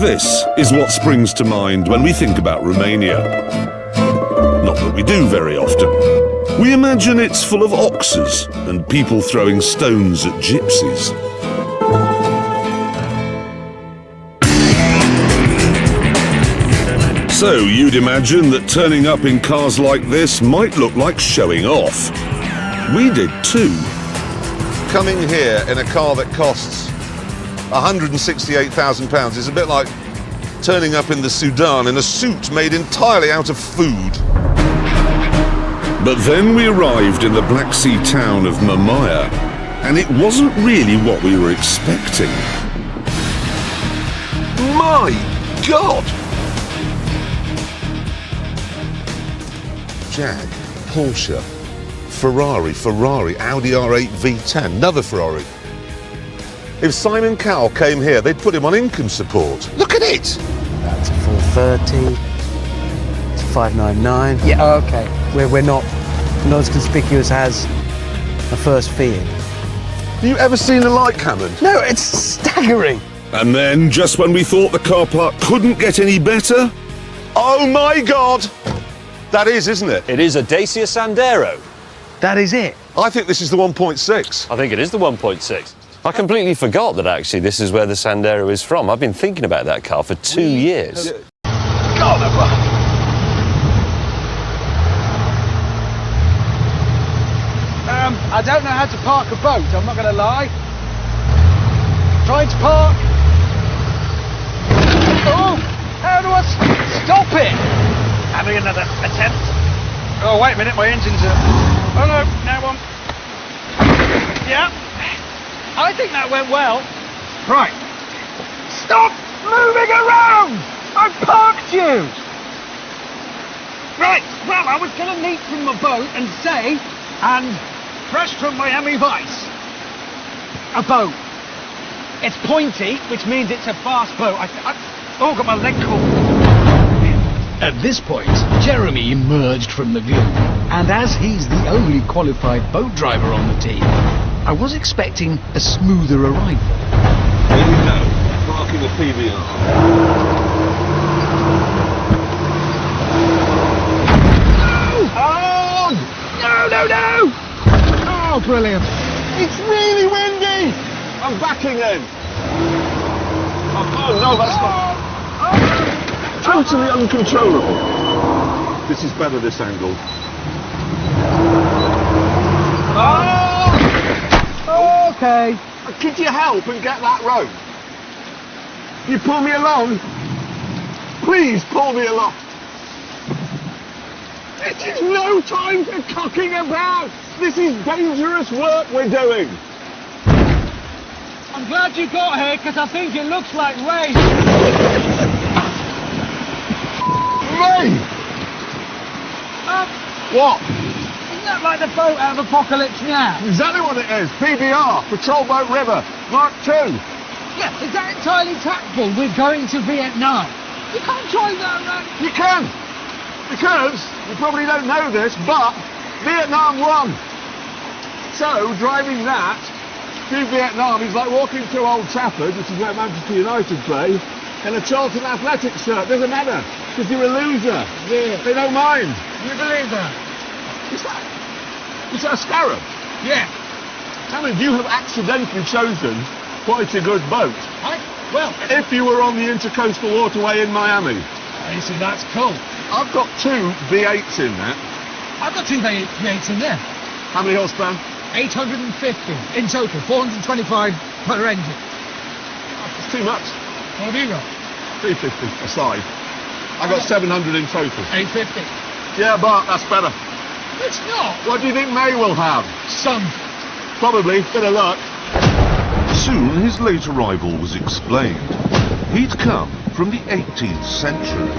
This is what springs to mind when we think about Romania. Not that we do very often. We imagine it's full of oxes and people throwing stones at gypsies. So you'd imagine that turning up in cars like this might look like showing off. We did too. Coming here in a car that costs £168,000 is a bit like turning up in the Sudan in a suit made entirely out of food. But then we arrived in the Black Sea town of Mamaia, and it wasn't really what we were expecting. My God! Jag, Porsche, Ferrari, Audi R8 V10, another Ferrari. If Simon Cowell came here, they'd put him on income support. Look at it! That's a 430. It's a 599. Yeah, okay. We're not as conspicuous as a first Fiat. Have you ever seen a like, Hammond? No, it's staggering. And then, just when we thought the car park couldn't get any better... Oh my God! That is, isn't it? It is a Dacia Sandero. That is it. I think this is the 1.6. I think it is the 1.6. I completely forgot that actually this is where the Sandero is from. I've been thinking about that car for 2 years. I don't know how to park a boat, I'm not going to lie. Trying to park. Oh, how do I stop it? Having another attempt. Oh, wait a minute, my engine's... Oh no, now one. Yeah, I think that went well. Right. Stop moving around! I've parked you! Right, well, I was going to leap from the boat and say, and fresh from Miami Vice, a boat. It's pointy, which means it's a fast boat. Oh, got my leg caught. At this point, Jeremy emerged from the gloom, and as he's the only qualified boat driver on the team, I was expecting a smoother arrival. Here we go, parking a PVR. Oh! No! Oh, brilliant. It's really windy! I'm backing in. Oh no, that's not... Totally uncontrollable. This is better, this angle. Oh! Okay. Could you help and get that rope? You pull me along? Please pull me along. This is no time for cocking about. This is dangerous work we're doing. I'm glad you got here, because I think it looks like rain. Rain? What? Isn't that like the boat out of Apocalypse Now? Exactly what it is. PBR, Patrol Boat River, Mark II. Yeah, is that entirely tactful? We're going to Vietnam. You can't drive that around. You can, because you probably don't know this, but Vietnam won. So driving that through Vietnam is like walking through Old Trafford, which is where Manchester United play, in a Charlton Athletic shirt. Doesn't matter, because you're a loser. Yeah. They don't mind. You believe that? Is that a scarab? Yeah. I mean, you have accidentally chosen quite a good boat. Well, If you were on the Intercoastal Waterway in Miami. you see, that's cool. I've got two V8s in there. I've got two V8s in there. How many horsepower? 850 in total, 425 per engine. It's too much. What have you got? 350 a side. I got 700 in total. 850. Yeah, but that's better. It's not. What do you think May will have? Sun. Probably. Bit of luck. Soon his late arrival was explained. He'd come from the 18th century.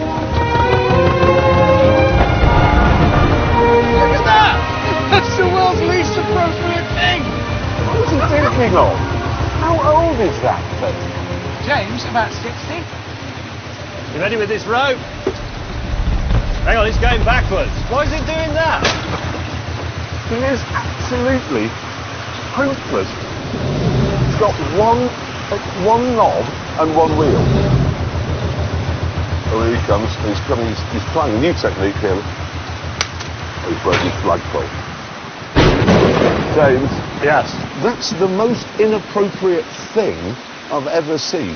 Look at that! That's the world's least appropriate thing. What was he thinking of? How old is that thing? James, about 60. You ready with this rope? Hang on, it's going backwards. Why is it doing that? It is absolutely hopeless. It's got one knob and one wheel. comes. He's trying a new technique here. Oh, he's broken his flagpole. James. Yes. That's the most inappropriate thing I've ever seen.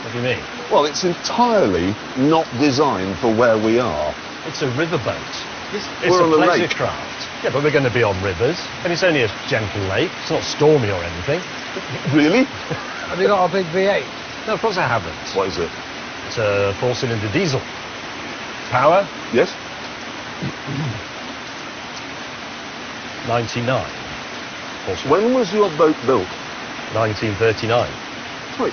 What do you mean? Well, it's entirely not designed for where we are. It's a riverboat. It's We're a on a pleasure lake. craft. Yeah, but we're going to be on rivers, and it's only a gentle lake. It's not stormy or anything. Really? Have you got a big V8? No, of course I haven't. What is it? It's a 4-cylinder diesel. Power, Yes? 99. Horsepower. When was your boat built? 1939. Wait,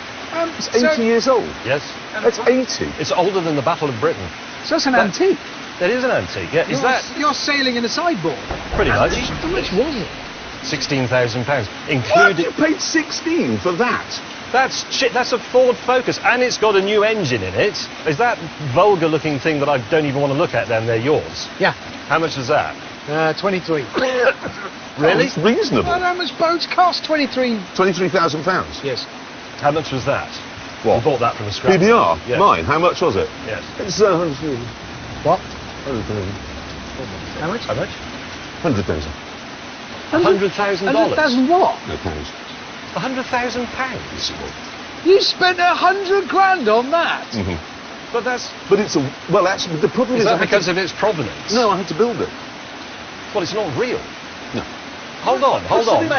it's 80 years old. Yes. That's 80. It's older than the Battle of Britain. So it's an antique. That is an antique. Yeah. Is that You're sailing in a sideboard. pretty much? How much was it? £16,000, What? including. You paid 16 for that? That's shit. That's a Ford Focus, and it's got a new engine in it. Is that vulgar-looking thing that I don't even want to look at down there yours? Yeah. How much is that? 23. Really? It's reasonable. Well, how much boats cost? 23. £23,000. Yes. How much was that? What? You bought that from a scrap. PBR? Yes. Mine? How much was it? Yes. It's What? 100,000. How much? How much? 100,000. $100,000. 100,000 what? No pounds. £100,000. You spent 100 grand on that? But that's. But it's a... Well, actually, the problem Is is... I that had because to, of its provenance? No, I had to build it. Well, it's not real. No. Hold on. Hold on.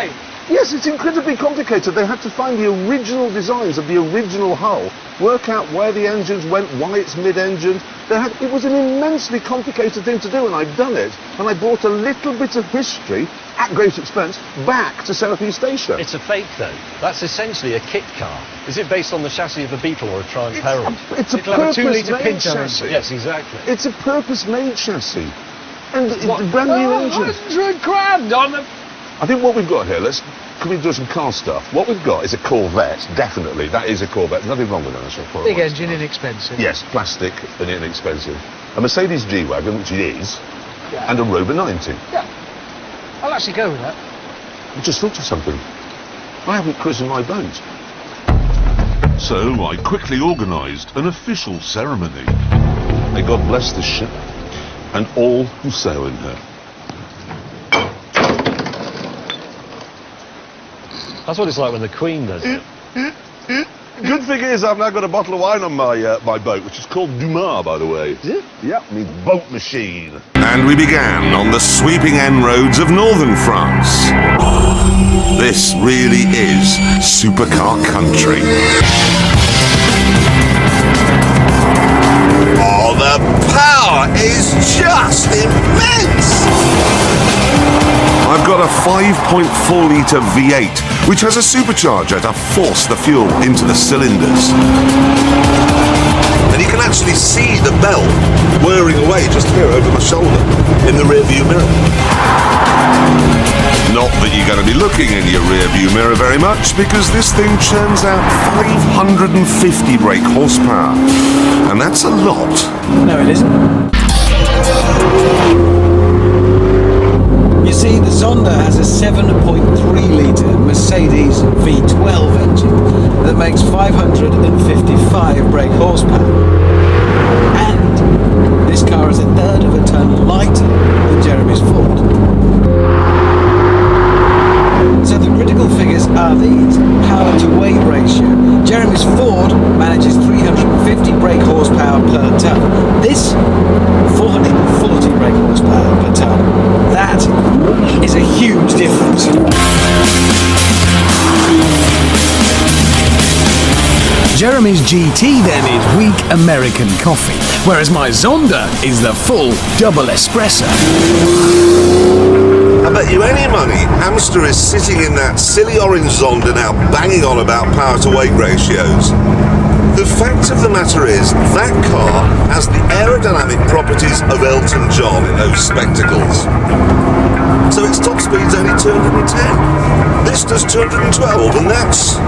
Yes, it's incredibly complicated. They had to find the original designs of the original hull, work out where the engines went, why it's mid-engine. It was an immensely complicated thing to do, and I've done it. And I brought a little bit of history, at great expense, back to South East Asia. It's a fake, though. That's essentially a kit car. Is it based on the chassis of a Beetle or a Triumph Herald? It's a It'll have a 2 litre purpose-made Pinto chassis. Yes, exactly. It's a purpose-made chassis. And it's What? a brand new engine. 100 grand on the... I think what we've got here, can we do some car stuff? What we've got is a Corvette, definitely. That is a Corvette. There's nothing wrong with that. That's not Big engine, inexpensive. Yes, plastic and inexpensive. A Mercedes G-Wagon, which it is, Yeah. and a Rover 90. Yeah. I'll actually go with that. I just thought of something. I haven't christened my boat. So I quickly organised an official ceremony. May God bless this ship and all who sail in her. That's what it's like when the Queen does it. Good thing is I've now got a bottle of wine on my boat, which is called Dumas, by the way. Is it? Yep, means boat machine. And we began on the sweeping end roads of northern France. This really is supercar country. Oh, the power is just immense! I've got a 5.4-litre V8, which has a supercharger to force the fuel into the cylinders. And you can actually see the bell whirring away just here over my shoulder in the rear-view mirror. Not that you're going to be looking in your rear-view mirror very much, because this thing churns out 550 brake horsepower. And that's a lot. No, it isn't. You see, the Zonda has a 7.3-litre Mercedes V12 engine that makes 555 brake horsepower. And this car is a third of a ton lighter than Jeremy's Ford. So the critical figures are these. Power to weight ratio. Jeremy's Ford manages 350 brake horsepower per ton. This, 440 brake horsepower per ton. That is a huge difference. Jeremy's GT then is weak American coffee, whereas my Zonda is the full double espresso. I bet you any money Hamster is sitting in that silly orange Zonda now banging on about power to weight ratios. The fact of the matter is, that car has the aerodynamic properties of Elton John in those spectacles. So its top speed's only 210. This does 212, and that's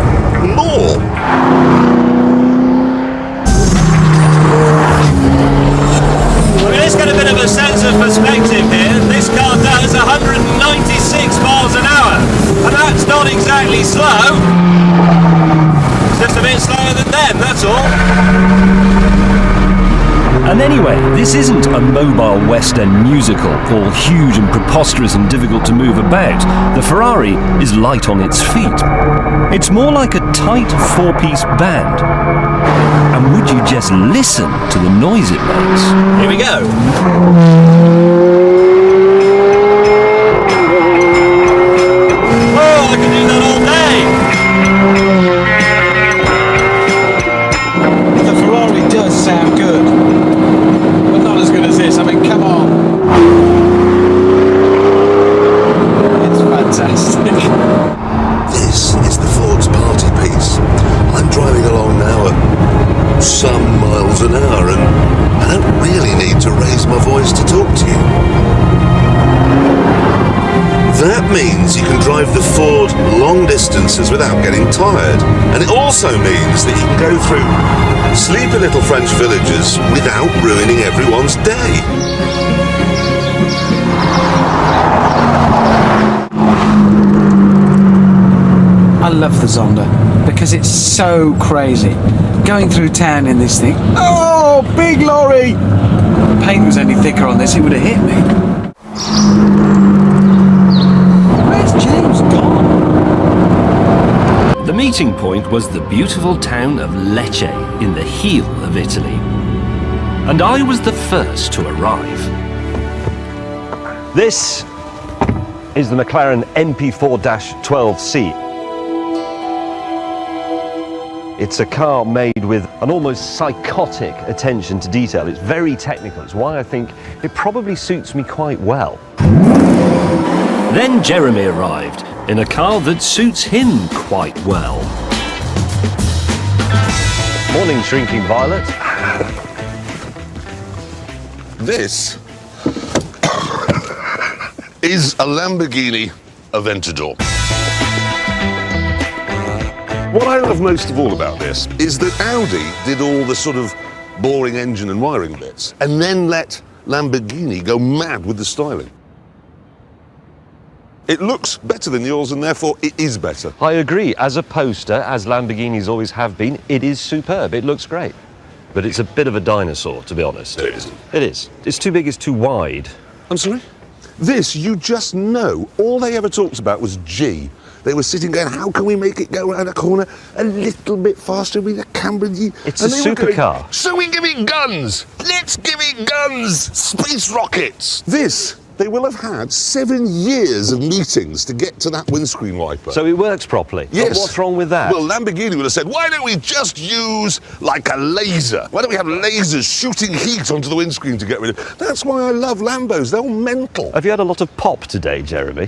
more. Let's get a bit of a sense of perspective here. This car does 196 miles an hour, and that's not exactly slow. It's just a bit slower than them, that's all. anyway, this isn't a mobile West End musical, all huge and preposterous and difficult to move about. The Ferrari is light on its feet. It's more like a tight four-piece band. And would you just listen to the noise it makes? Here we go. Oh, I can do that all day. The Ferrari does sound good, but not as good as this. I mean, come on. It's fantastic. This is the Ford's party piece. I'm driving along now at some miles an hour, and I don't really need to raise my voice to talk to you. That means you can drive the Ford long distances without getting tired. And it also means that you can go through sleepy little French villages without ruining everyone's day. I love the Zonda because it's so crazy. Going through town in this thing. Oh, big lorry! If the paint was any thicker on this, it would have hit me. Where's James gone? The meeting point was the beautiful town of Lecce in the heel of Italy. And I was the first to arrive. This is the McLaren MP4-12C. It's a car made with an almost psychotic attention to detail. It's very technical. It's why I think it probably suits me quite well. Then Jeremy arrived in a car that suits him quite well. Morning, Shrinking Violet. This is a Lamborghini Aventador. What I love most of all about this is that Audi did all the sort of boring engine and wiring bits and then let Lamborghini go mad with the styling. It looks better than yours and therefore it is better. I agree. As a poster, as Lamborghinis always have been, it is superb. It looks great. But it's a bit of a dinosaur, to be honest. No, it isn't. It is. It's too big, it's too wide. I'm sorry? This, you just know, all they ever talked about was G. They were sitting going, how can we make it go around a corner a little bit faster with a camera? It's a supercar. So we give it guns! Let's give it guns! Space rockets! This, they will have had 7 years of meetings to get to that windscreen wiper. So it works properly. Yes. But what's wrong with that? Well, Lamborghini would have said, why don't we just use like a laser? Why don't we have lasers shooting heat onto the windscreen to get rid of it? That's why I love Lambos. They're all mental. Have you had a lot of pop today, Jeremy?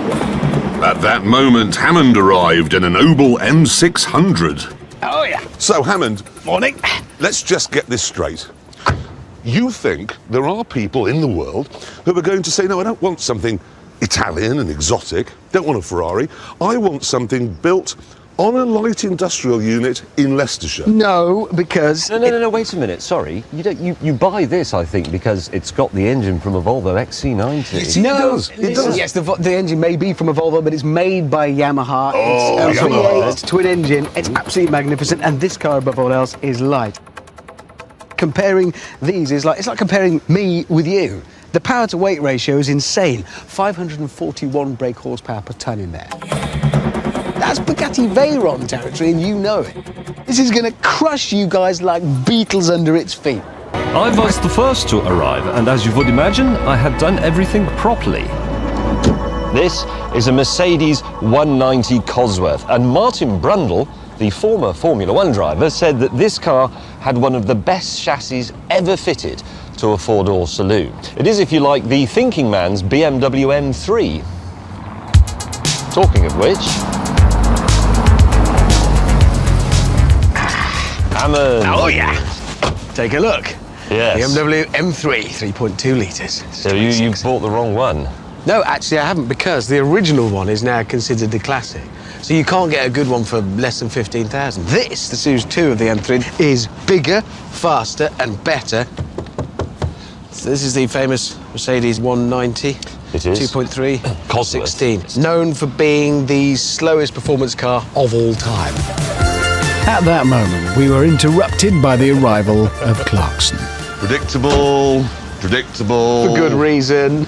At that moment, Hammond arrived in an Opel M600. Oh, yeah. So, Hammond, Morning. let's just get this straight. You think there are people in the world who are going to say, no, I don't want something Italian and exotic, don't want a Ferrari, I want something built on a light industrial unit in Leicestershire. No, because... No, wait a minute, sorry. You buy this, I think, because it's got the engine from a Volvo XC90. No, It does. Yes, the engine may be from a Volvo, but it's made by Yamaha. Oh, it's a Yamaha. V8 twin engine. It's absolutely magnificent, and this car, above all else, is light. Comparing these is like, it's like comparing me with you. The power to weight ratio is insane. 541 brake horsepower per tonne in there. That's Bugatti Veyron territory, and you know it. This is going to crush you guys like beetles under its feet. I was the first to arrive, and as you would imagine, I had done everything properly. This is a Mercedes 190 Cosworth, and Martin Brundle, the former Formula One driver, said that this car had one of the best chassis ever fitted to a four-door saloon. It is, if you like, the thinking man's BMW M3. Talking of which... Hammond. Oh, yeah. Take a look. Yes. BMW M3, 3.2 litres. So you bought the wrong one. No, actually I haven't, because the original one is now considered the classic. So you can't get a good one for less than 15,000. This, the Series 2 of the M3, is bigger, faster and better. So this is the famous Mercedes 190. It is. 2.3, Cosworth. 16. Known for being the slowest performance car of all time. At that moment, we were interrupted by the arrival of Clarkson. Predictable, predictable. For good reason.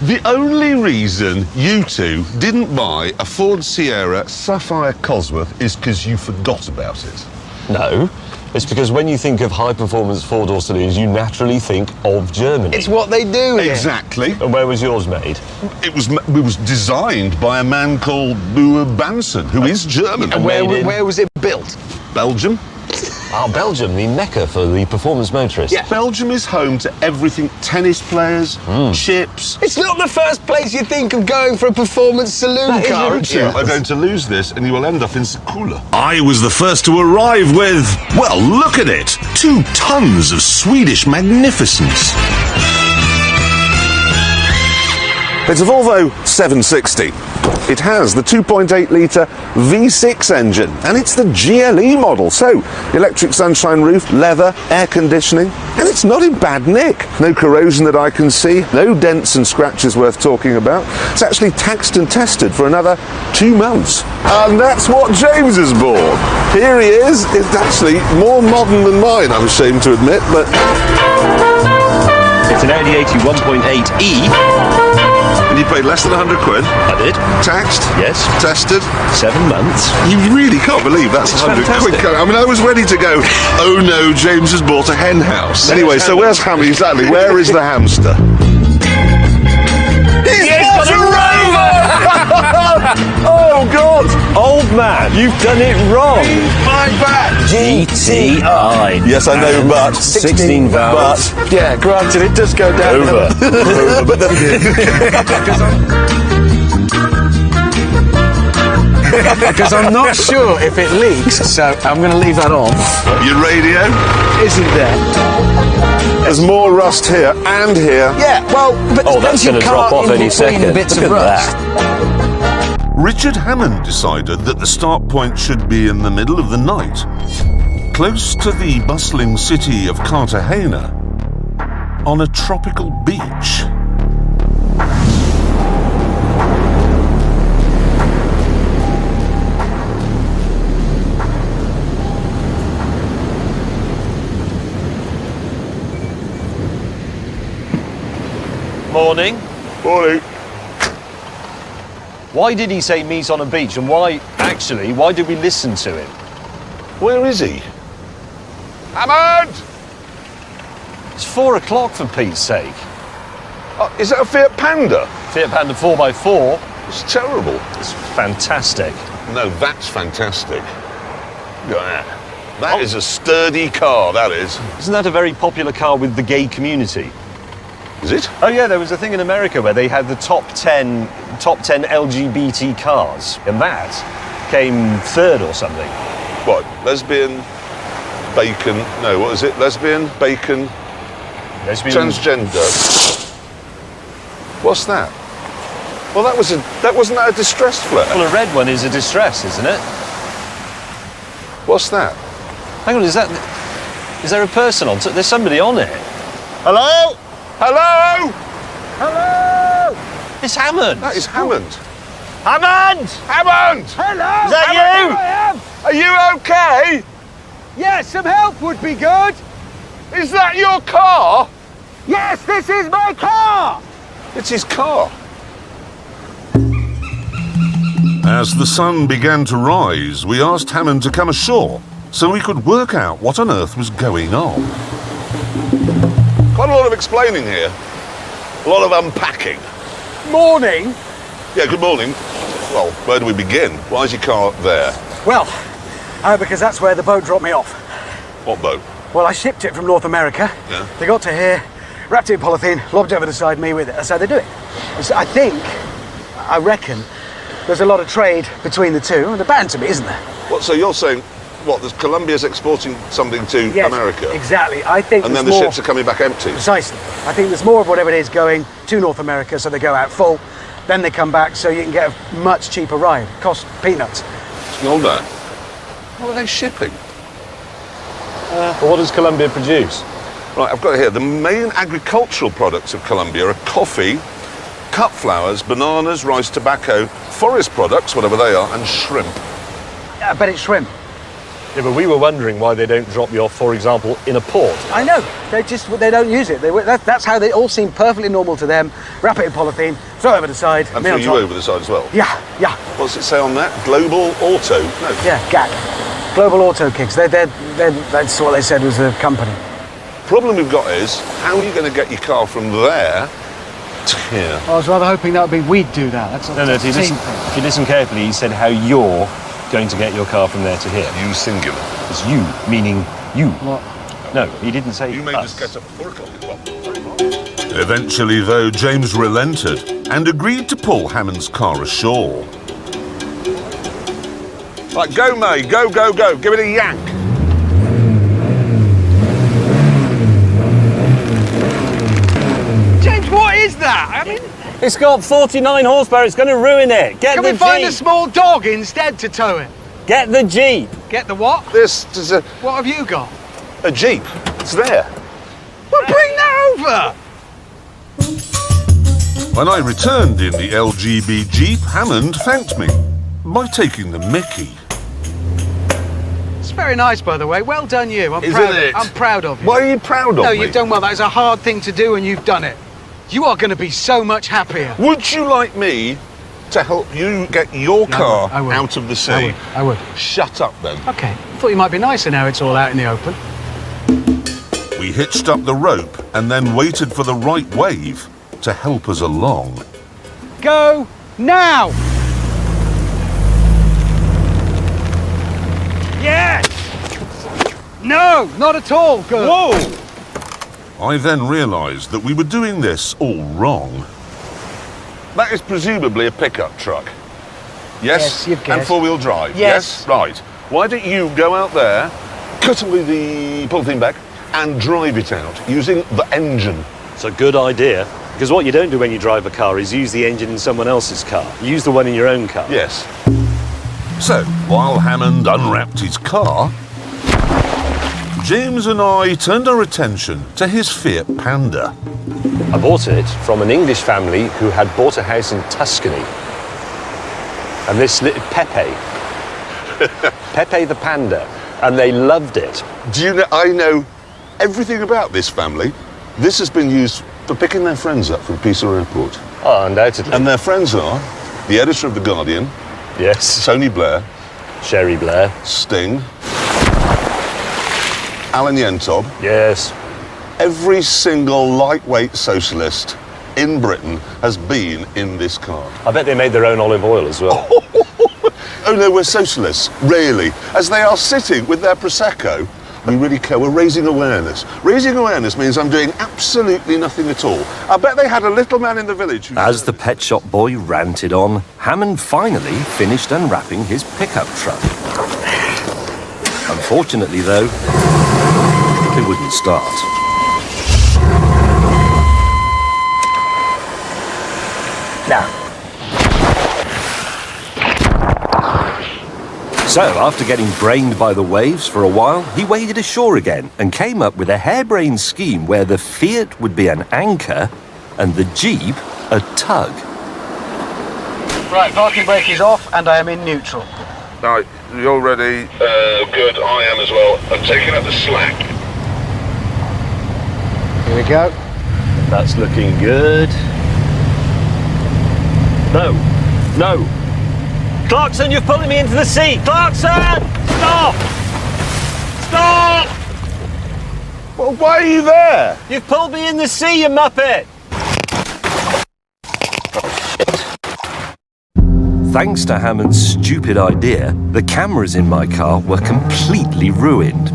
The only reason you two didn't buy a Ford Sierra Sapphire Cosworth is because you forgot about it. No, it's because when you think of high-performance four-door saloons, you naturally think of Germany. It's what they do here. Exactly. And where was yours made? It was designed by a man called Boer Banson, who is German. And where was it built? Belgium. Belgium, the mecca for the performance motorist. Yeah. Belgium is home to everything: tennis players, chips. It's not the first place you think of going for a performance saloon car. You two are going to lose this and you will end up in Sakula. I was the first to arrive with, well, look at it, 2 tons of Swedish magnificence. It's a Volvo 760. It has the 2.8-litre V6 engine, and it's the GLE model, so electric sunshine roof, leather, air conditioning, and it's not in bad nick. No corrosion that I can see, no dents and scratches worth talking about. It's actually taxed and tested for another 2 months. And that's what James has bought. Here he is. It's actually more modern than mine, I'm ashamed to admit, but... It's an Audi 81.8E. And you paid less than 100 quid? I did. Taxed? Yes. Tested? 7 months. You really can't believe that's It's 100 fantastic. quid. I mean, I was ready to go, oh no, James has bought a hen house. Anyway, so where's Hammy? Exactly, where is the hamster? He's got a rover! Oh, God! Old man, you've done it wrong. My back! GTI. Yes, I know, but... 16 valves. But, yeah, granted, it does go down. Over. But Because I'm not sure if it leaks, so I'm going to leave that on. your radio? Isn't there? There's more rust here and here. Yeah, well, but Oh, that's going gonna to drop off any between second. bits Look of at rust. that. Richard Hammond decided that the start point should be in the middle of the night, close to the bustling city of Cartagena, on a tropical beach. Morning. Morning. Why did he say meet on a beach, and why did we listen to him? Where is he? Hammond! It's 4 o'clock for Pete's sake. Oh, is that a Fiat Panda? Fiat Panda 4x4. It's terrible. It's fantastic. No, that's fantastic. Yeah. That is a sturdy car, that is. Isn't that a very popular car with the gay community? Is it? Oh yeah, there was a thing in America where they had the top 10 LGBT cars, and that came 3rd or something. What? Lesbian, bacon, no, what is it? Lesbian, bacon, Lesbian. transgender. What's that? Well, wasn't that a distressed flare? Well, a red one is a distress, isn't it? What's that? Hang on, is there a person on? There's somebody on it. Hello? Hello? It's Hammond. That is Hammond. Hammond! Hammond! Hello! Is that Hammond, you? I am. Are you okay? Yes, some help would be good. Is that your car? Yes, this is my car. It's his car. As the sun began to rise, we asked Hammond to come ashore so we could work out what on earth was going on. Quite a lot of explaining here. A lot of unpacking. Morning. Yeah, good morning. Well, where do we begin? Why is your car there? Well, because that's where the boat dropped me off. What boat? Well, I shipped it from North America. Yeah. They got to here, wrapped it in polythene, lobbed it over the side me with it. That's how they do it. So I reckon, there's a lot of trade between the two. They're bound to be, isn't there? What, so you're saying, what, there's Colombia's exporting something to Yes, America? exactly. I think And then there's the more, ships are coming back empty? Precisely. I think there's more of whatever it is going to North America, so they go out full, then they come back so you can get a much cheaper ride. Cost peanuts. Hold on. What are they shipping? What does Colombia produce? Right, I've got it here. The main agricultural products of Colombia are coffee, cut flowers, bananas, rice, tobacco, forest products, whatever they are, and shrimp. I bet it's shrimp. Yeah, but we were wondering why they don't drop you off, for example, in a port. I know. They don't use it. That's how they all seem perfectly normal to them. Wrap it in polythene, throw it over the side. And me throw on you top. over the side as well? Yeah. What's it say on that? Global Auto? No. Yeah, GAC. Global Auto Kicks. That's what they said was the company. Problem we've got is, how are you going to get your car from there to here? I was rather hoping that would be we'd do that. That's No, if you listen carefully, he said how you're going to get your car from there to here. You singular. It's you, meaning you. What? No, he didn't say You made us. us get up at 4 o'clock as well. Eventually, though, James relented and agreed to pull Hammond's car ashore. Right, go, May. Go. Give it a yank. James, what is that? I mean, It's got 49 horsepower, it's going to ruin it. Get can the we find a Jeep. small dog instead to tow it? Get the Jeep. Get the what? This is What have you got? a Jeep. It's there. Well, bring that over! When I returned in the LGB Jeep, Hammond thanked me by taking the mickey. It's very nice, by the way. Well done, you. Isn't it? I'm proud of you. Why are you proud of No, me? you've done well. That is a hard thing to do, and you've done it. You are going to be so much happier. Would you like me to help you get your car I would. out of the sea? I would. Shut up then. Okay. Thought you might be nicer now it's all out in the open. We hitched up the rope and then waited for the right wave to help us along. Go now! Yes! No, not at all. Good. Whoa! I then realised that we were doing this all wrong. That is presumably a pickup truck. Yes? Yes, you've And guessed. four-wheel drive. Yes. Right. Why don't you go out there, cut away the polythene bag, and drive it out using the engine? It's a good idea, because what you don't do when you drive a car is use the engine in someone else's car. Use the one in your own car. Yes. So, while Hammond unwrapped his car, James and I turned our attention to his Fiat Panda. I bought it from an English family who had bought a house in Tuscany. And this Pepe. Pepe the Panda. And they loved it. Do you know, I know everything about this family. This has been used for picking their friends up from Pisa Airport. Oh, undoubtedly. And their friends are the editor of The Guardian, Yes. Tony Blair, Sherry Blair. Sting, Alan Yentob. Yes. Every single lightweight socialist in Britain has been in this car. I bet they made their own olive oil as well. Oh no, we're socialists, really. As they are sitting with their Prosecco, we really care. We're raising awareness. Raising awareness means I'm doing absolutely nothing at all. I bet they had a little man in the village who... As the pet shop boy ranted on, Hammond finally finished unwrapping his pickup truck. Unfortunately, though, it wouldn't start. Now. So, after getting brained by the waves for a while, he waded ashore again and came up with a harebrained scheme where the Fiat would be an anchor and the Jeep a tug. Right, parking brake is off and I am in neutral. Right, you're ready? Good, I am as well. I'm taking up the slack. Here we go. That's looking good. No. Clarkson, you're pulling me into the sea! Clarkson! Stop! Stop! Well, why are you there? You've pulled me in the sea, you muppet! Thanks to Hammond's stupid idea, the cameras in my car were completely ruined.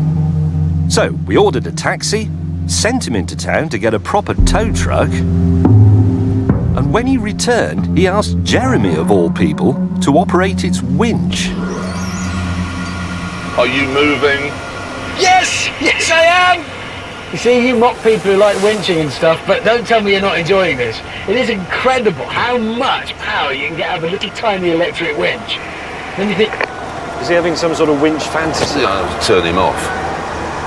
So we ordered a taxi, sent him into town to get a proper tow truck, and when he returned, he asked Jeremy, of all people, to operate its winch. Are you moving? Yes! Yes, I am! You see, you mock people who like winching and stuff, but don't tell me you're not enjoying this. It is incredible how much power you can get out of a little tiny electric winch. Then you think, Is he having some sort of winch fantasy? I'll turn him off.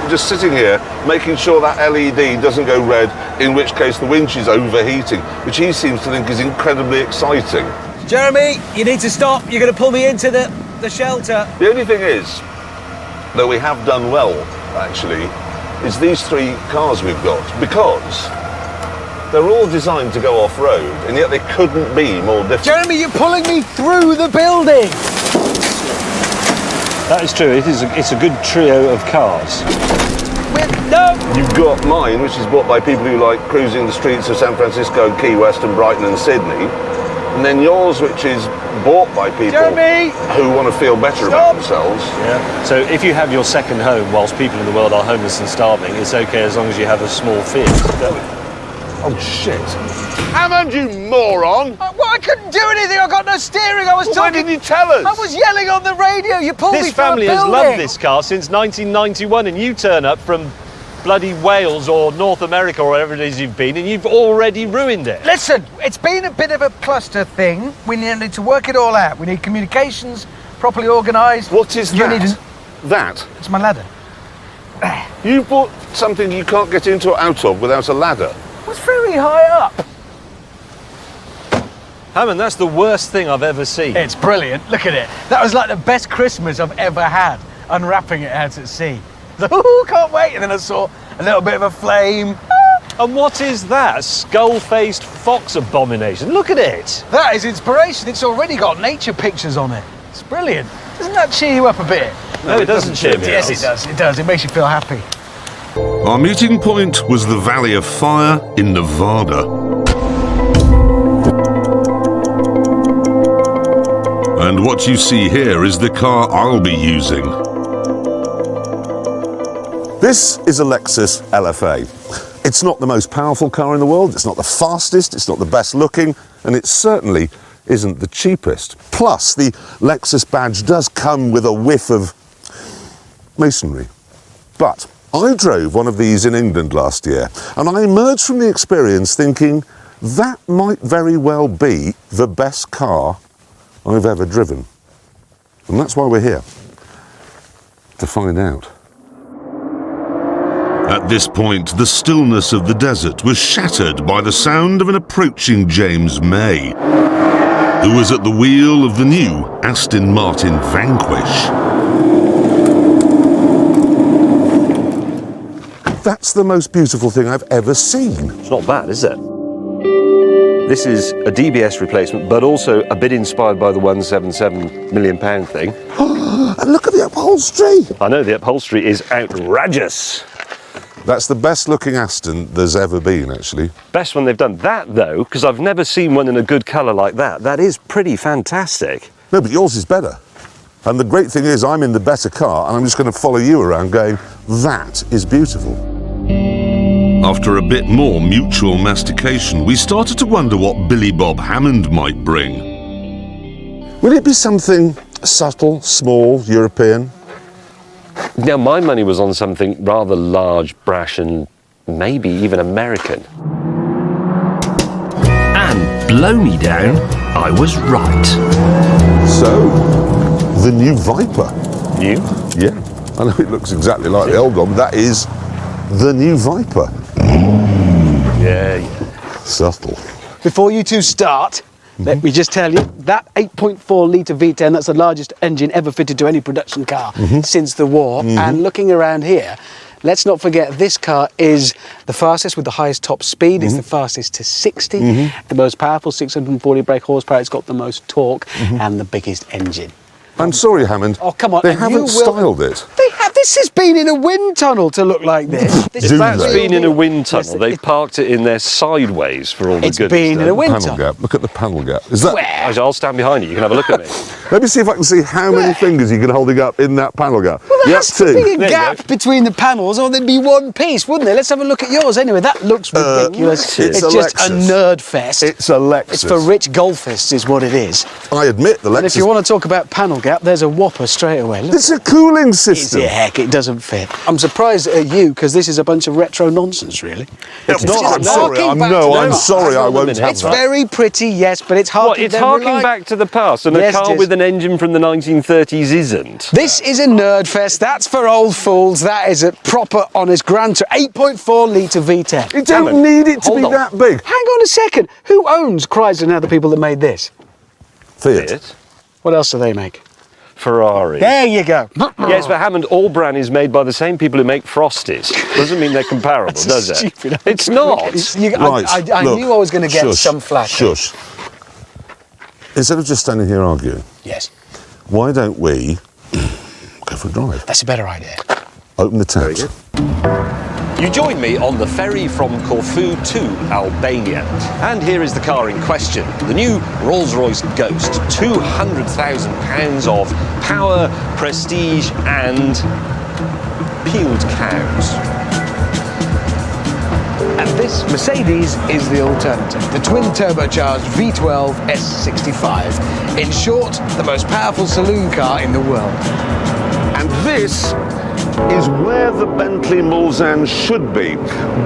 I'm just sitting here making sure that LED doesn't go red, in which case the winch is overheating, which he seems to think is incredibly exciting. Jeremy, you need to stop. You're going to pull me into the shelter. The only thing is, though we have done well, actually, is these three cars we've got, because they're all designed to go off-road, and yet they couldn't be more different. Jeremy, you're pulling me through the building! That is true. It's a good trio of cars. No! You've got mine, which is bought by people who like cruising the streets of San Francisco, Key West and Brighton and Sydney. And then yours, which is bought by people Jeremy! who want to feel better about themselves. Yeah. So if you have your second home whilst people in the world are homeless and starving, it's okay as long as you have a small Fiat. Oh, shit. Hammond, you moron! Well, I couldn't do anything. I got no steering. I was Why talking. didn't you tell us? I was yelling on the radio. You pulled me This through a family has building. loved this car since 1991, and you turn up from bloody Wales or North America or wherever it is you've been, and you've already ruined it. Listen, it's been a bit of a cluster thing. We need to work it all out. We need communications properly organised. What is You that? need That? It's my ladder. You bought something you can't get into or out of without a ladder. It was very high up. Hammond, that's the worst thing I've ever seen. It's brilliant. Look at it. That was like the best Christmas I've ever had, unwrapping it out at sea. Ooh, can't wait. And then I saw a little bit of a flame. And what is that? Skull-faced fox abomination. Look at it. That is inspiration. It's already got nature pictures on it. It's brilliant. Doesn't that cheer you up a bit? No, it doesn't cheer me Yes, up. it does. It does. It makes you feel happy. Our meeting point was the Valley of Fire in Nevada. And what you see here is the car I'll be using. This is a Lexus LFA. It's not the most powerful car in the world, it's not the fastest, it's not the best looking, and it certainly isn't the cheapest. Plus, the Lexus badge does come with a whiff of masonry. But I drove one of these in England last year, and I emerged from the experience thinking that might very well be the best car I've ever driven. And that's why we're here, to find out. At this point, the stillness of the desert was shattered by the sound of an approaching James May, who was at the wheel of the new Aston Martin Vanquish. That's the most beautiful thing I've ever seen. It's not bad, is it? This is a DBS replacement, but also a bit inspired by the £177 million thing. And look at the upholstery! I know, the upholstery is outrageous. That's the best looking Aston there's ever been, actually. Best one they've done. That, though, because I've never seen one in a good colour like that, that is pretty fantastic. No, but yours is better. And the great thing is I'm in the better car and I'm just going to follow you around going, that is beautiful. After a bit more mutual mastication, we started to wonder what Billy Bob Hammond might bring. Will it be something subtle, small, European? Now, my money was on something rather large, brash, and maybe even American. And blow me down, I was right. So, the new Viper. You? Yeah, I know it looks exactly like the old one, but that is the new Viper. Yeah. Subtle. Before you two start, let me just tell you, that 8.4 litre V10, that's the largest engine ever fitted to any production car since the war. And looking around here, let's not forget this car is the fastest with the highest top speed, it's the fastest to 60, the most powerful 640 brake horsepower, it's got the most torque and the biggest engine. I'm sorry, Hammond. Oh, come on. They and you haven't will- styled it. They have. This has been in a wind tunnel to look like this. This Do is That's they? been in a wind tunnel. Yes, They've parked it in there sideways for all the It's goodies. been in a wind Panel tunnel. gap. Look at the panel gap. Is that? Where? I'll stand behind you. You can have a look at me. Let me see if I can see how many fingers you can holding up in that panel gap. Well, there Yep, has to be two. a There you gap go. between the panels, or there'd be one piece, wouldn't there? Let's have a look at yours anyway. That looks ridiculous. it's a just a Lexus. nerd fest. It's a Lexus. It's for rich golfists, is what it is. I admit the Lexus. And if you want to talk about panel gap, there's a whopper straight away. Look. It's a cooling It's system. heck, it doesn't fit. I'm surprised at you because this is a bunch of retro nonsense, really. It's just not. I'm sorry. harking back to I'm the- sorry. hang I on a won't minute. have It's that. very pretty, yes, but it's harking. What, it's harking back to the past, and Yes, a car it is. with an engine from the 1930s isn't. This is a nerd fest. That's for old fools. That is a proper, honest Grand Tour 8.4 litre V10. You don't Hammond, need it to hold be on. that big. Hang on a second. Who owns Chrysler now? The people that made this. Fiat. Fiat? What else do they make? Ferrari. There you go. Yes, but Hammond, all brand is made by the same people who make Frosties. Doesn't mean they're comparable, does it? Stupid. It's not. I look, knew I was going to get shush, some flack. Shush. Instead of just standing here arguing, Yes, why don't we go for a drive? that's a better idea. Open the taps. You join me on the ferry from Corfu to Albania. And here is the car in question. The new Rolls-Royce Ghost. £200,000 of power, prestige and peeled cows. And this Mercedes is the alternative, the twin-turbocharged V12 S65. In short, the most powerful saloon car in the world. And this is where the Bentley Mulsanne should be.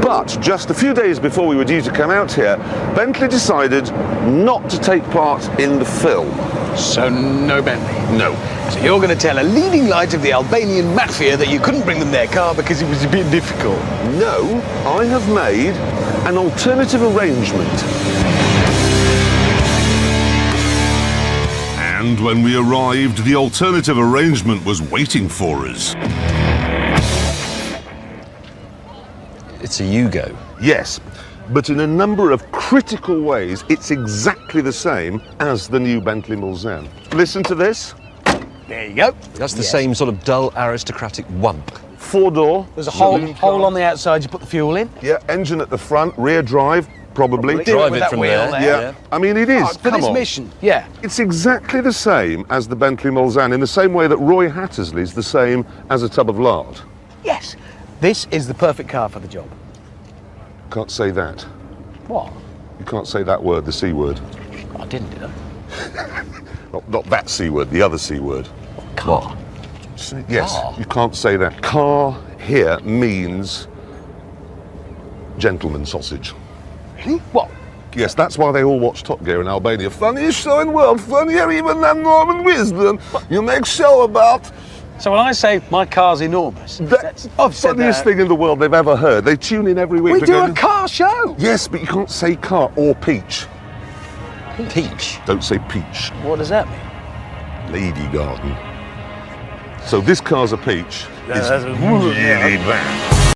But just a few days before we were due to come out here, Bentley decided not to take part in the film. So no Bentley. No. So you're going to tell a leading light of the Albanian mafia that you couldn't bring them their car because it was a bit difficult. No, I have made an alternative arrangement. And when we arrived, the alternative arrangement was waiting for us. It's a Yugo. Yes, but in a number of critical ways, it's exactly the same as the new Bentley Mulsanne. Listen to this. There you go. That's the same sort of dull aristocratic wump. Four-door. There's a saloon hole car. on the outside you put the fuel in. Yeah, engine at the front, rear drive, probably. Do Drive with it that from wheel there. Yeah. I mean, it is. For Come this on. mission, yeah. It's exactly the same as the Bentley Mulsanne, in the same way that Roy Hattersley's the same as a tub of lard. Yes. This is the perfect car for the job. Can't say that. What? You can't say that word, the C word. I didn't, did I? Not that C word, the other C word. Car. Yes, Car? you can't say that. Car here means gentleman sausage. Really? What? Yes, that's why they all watch Top Gear in Albania. Funniest show in the world, funnier even than Norman Wisdom. You make show about So when I say my car's enormous, the I've said funniest that. thing in the world they've ever heard. They tune in every week. We to do go, a car show. Yes, but you can't say car or peach. Peach. Don't say peach. What does that mean? Lady garden. So this car's a peach. It's really bad.